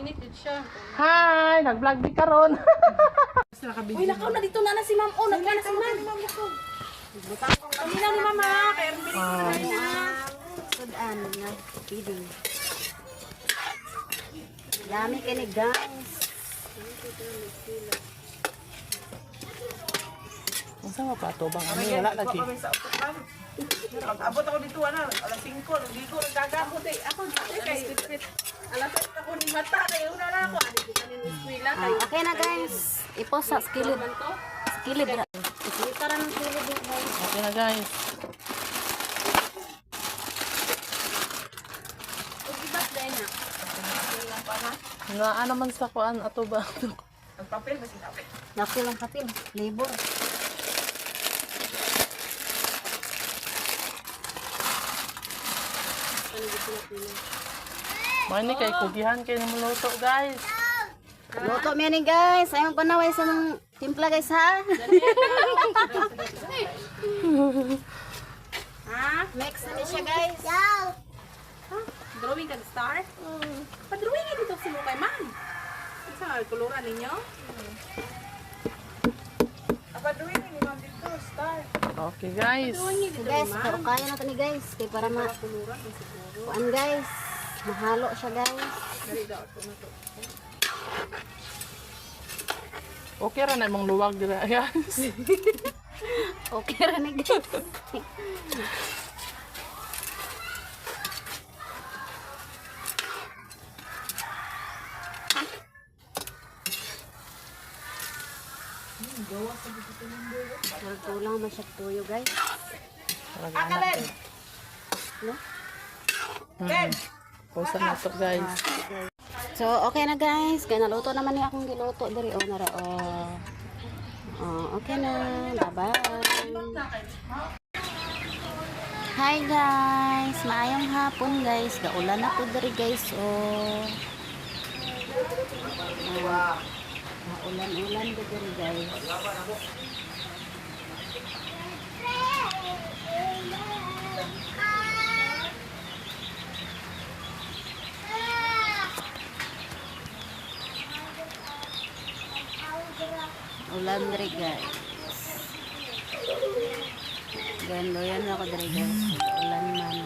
init din siya. Hi! Nag-vlog di karon. Uy, nakaw na dito na si ma'am. Oh, nagka na si ma'am. Kami na ni mama. Kaya bilis na. Sudan nga. Feeding. Dami kayo ni guys. Ang sama pa to bang ano wala lagi. Abot ako dito, alas 5, ligo, nagkagago. Ako dito, kay alas 8 ako ni mata, kaya una na ako. Ano dito ni eskwela, kay Okay na guys. Ipos sa skillet. Skillet. Skillet para ng skillet guys. Okay na guys. Ugibat dahil na. Nga ano man sa kuan ato ba? ang papel, mas inapit. Napil ang kapil. Labor. Mani kay kugihan kay nimuluto guys. Luto mo yan guys. Ay magpanaway sa mga timpla guys ha. Ha? Mix na niya siya guys. Drawing kag star? Pa-drawing nga dito si mo kay man. Sa koloran ninyo? Apaduin ni ma'am dito, star. Okay guys. Drawing nga So dito guys, man. pero kaya na to ni guys. Kaya para ma... Kuan guys. Mahalo siya guys. Okay ra na imong luwag dira guys. Okay ra ni guys. Tulang man siya tuyo guys. Akalin! No? Ken! Pausa na to guys. So, okay na guys. Kaya naluto naman niya akong giluto dari. O, nara. Okay na. Bye-bye. Hi guys. Maayong hapon guys. Gaulan na po dari guys. Maulan-ulan po dari guys. Ulan dari guys. Gando yan ako dari guys. Ulan man.